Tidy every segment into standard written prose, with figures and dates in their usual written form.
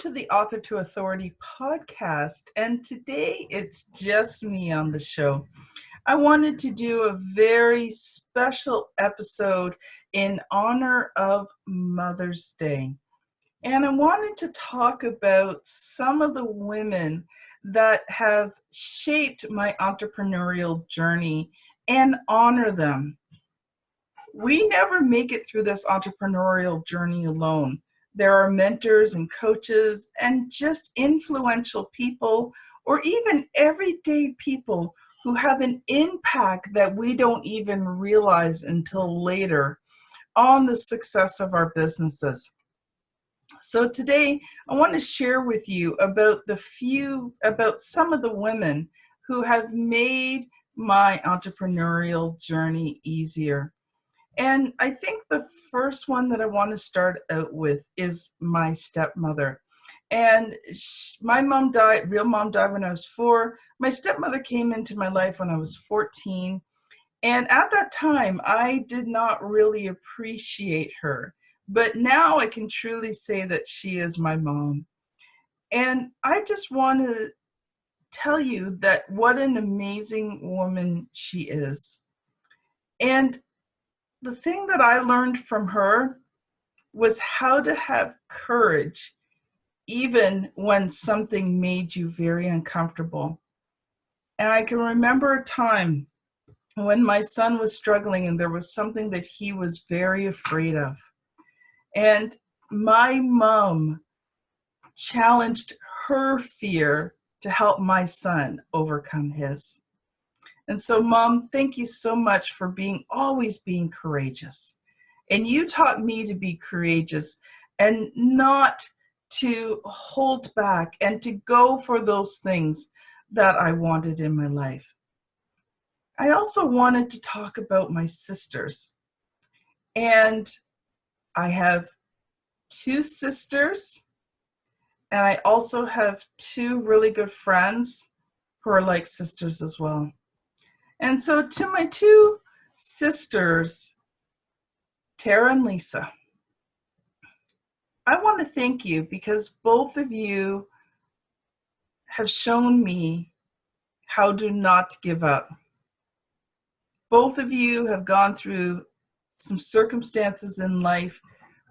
to the Author to Authority podcast, and today it's just me on the show. I wanted to do a very special episode in honor of Mother's Day, and I wanted to talk about some of the women that have shaped my entrepreneurial journey and honor them. We never make it through this entrepreneurial journey alone. There are mentors and coaches and just influential people or even everyday people who have an impact that we don't even realize until later on the success of our businesses. So today I want to share with you about some of the women who have made my entrepreneurial journey easier. And I think the first one that I want to start out with is my stepmother. And my real mom died when I was 4. My stepmother came into my life when I was 14. And at that time, I did not really appreciate her. But now I can truly say that she is my mom. And I just want to tell you that what an amazing woman she is. And the thing that I learned from her was how to have courage even when something made you very uncomfortable. And I can remember a time when my son was struggling and there was something that he was very afraid of. And my mom challenged her fear to help my son overcome his. And so, Mom, thank you so much for always being courageous. And you taught me to be courageous and not to hold back and to go for those things that I wanted in my life. I also wanted to talk about my sisters. And I have 2 sisters, and I also have 2 really good friends who are like sisters as well. And so to my 2 sisters, Tara and Lisa, I want to thank you because both of you have shown me how to not give up. Both of you have gone through some circumstances in life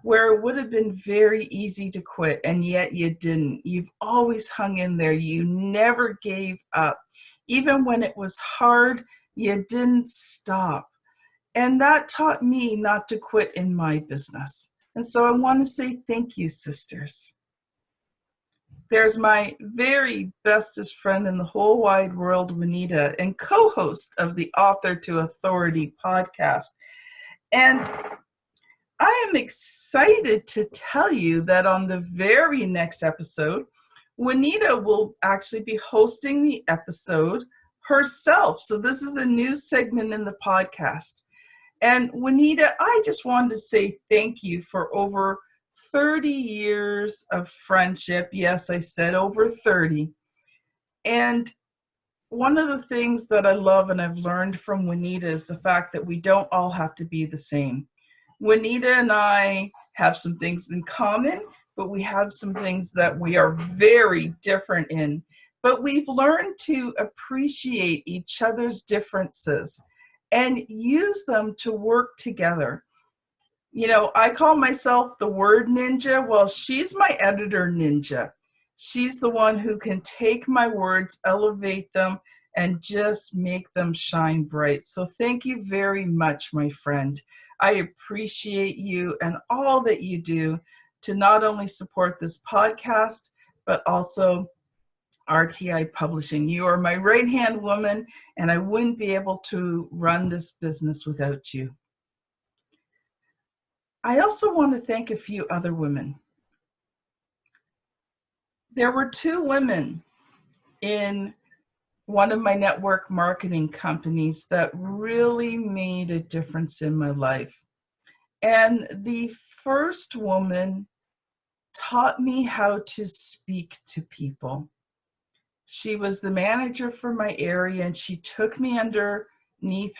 where it would have been very easy to quit, and yet you didn't. You've always hung in there. You never gave up. Even when it was hard, you didn't stop. And that taught me not to quit in my business. And so I want to say thank you, sisters. There's my very bestest friend in the whole wide world, Juanita, and co-host of the Author to Authority podcast. And I am excited to tell you that on the very next episode, Juanita will actually be hosting the episode herself. So this is a new segment in the podcast. And Juanita, I just wanted to say thank you for over 30 years of friendship. Yes, I said over 30. And one of the things that I love and I've learned from Juanita is the fact that we don't all have to be the same. Juanita and I have some things in common, but we have some things that we are very different in. But we've learned to appreciate each other's differences and use them to work together. You know, I call myself the word ninja. Well, she's my editor ninja. She's the one who can take my words, elevate them, and just make them shine bright. So thank you very much, my friend. I appreciate you and all that you do to not only support this podcast, but also RTI Publishing. You are my right-hand woman, and I wouldn't be able to run this business without you. I also want to thank a few other women. There were 2 women in one of my network marketing companies that really made a difference in my life. And the first woman taught me how to speak to people. She was the manager for my area, and she took me underneath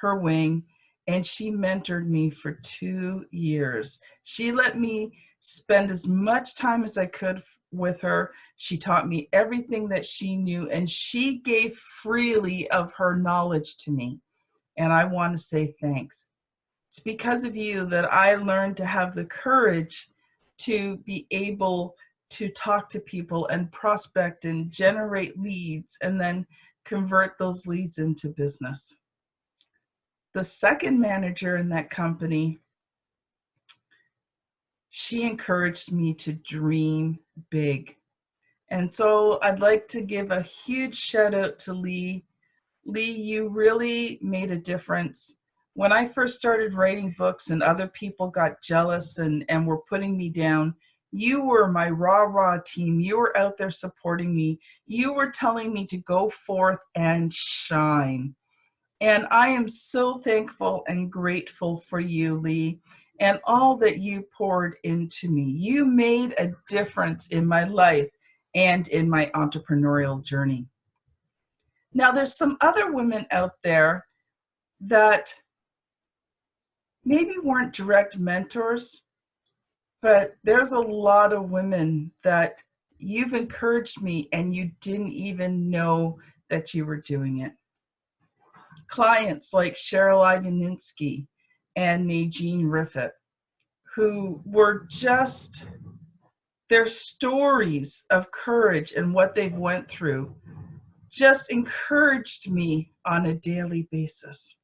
her wing and she mentored me for 2 years. She let me spend as much time as I could with her. She taught me everything that she knew, and she gave freely of her knowledge to me. And I want to say thanks. It's because of you that I learned to have the courage to be able to talk to people and prospect and generate leads and then convert those leads into business. The second manager in that company, she encouraged me to dream big. And so I'd like to give a huge shout out to Lee. Lee, you really made a difference. When I first started writing books and other people got jealous and were putting me down, you were my rah-rah team. You were out there supporting me. You were telling me to go forth and shine. And I am so thankful and grateful for you, Lee, and all that you poured into me. You made a difference in my life and in my entrepreneurial journey. Now, there's some other women out there that maybe weren't direct mentors, but there's a lot of women that you've encouraged me and you didn't even know that you were doing it. Clients like Cheryl Ivaninski and Nadine Riffett, who were just, their stories of courage and what they've went through just encouraged me on a daily basis.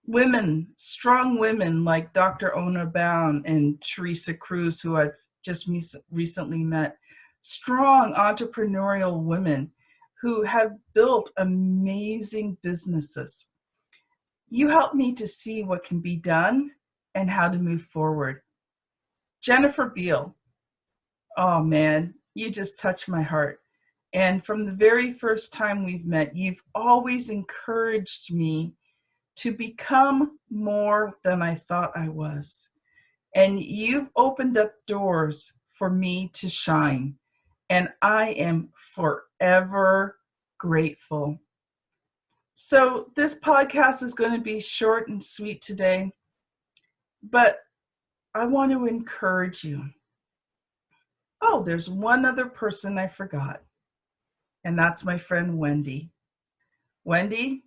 Women, strong women like Dr. Ona Baum and Teresa Cruz, who I've just recently met, strong entrepreneurial women who have built amazing businesses. You helped me to see what can be done and how to move forward. Jennifer Beal, oh man, you just touched my heart. And from the very first time we've met, you've always encouraged me to become more than I thought I was. And you've opened up doors for me to shine. And I am forever grateful. So this podcast is going to be short and sweet today, but I want to encourage you. Oh, there's one other person I forgot, and that's my friend Wendy. Wendy,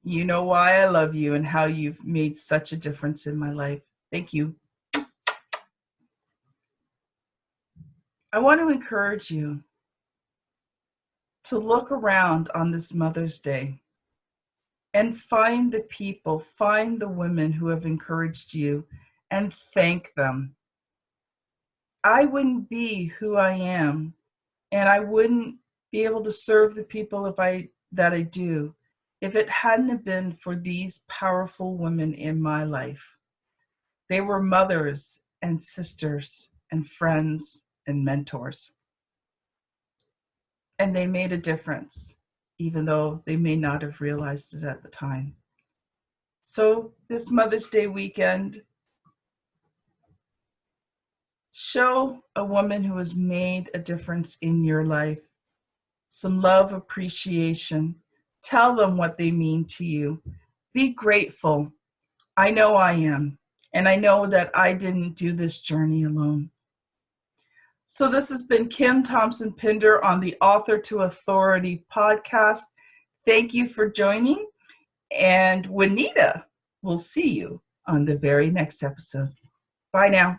you know why I love you and how you've made such a difference in my life. Thank you. I want to encourage you to look around on this Mother's Day and find the people, find the women who have encouraged you and thank them. I wouldn't be who I am, and I wouldn't be able to serve the people that I do if it hadn't have been for these powerful women in my life. They were mothers and sisters and friends and mentors. And they made a difference, even though they may not have realized it at the time. So this Mother's Day weekend, show a woman who has made a difference in your life some love, appreciation. Tell them what they mean to you. Be grateful. I know I am. And I know that I didn't do this journey alone. So this has been Kim Thompson-Pinder on the Author to Authority podcast. Thank you for joining. And Juanita will see you on the very next episode. Bye now.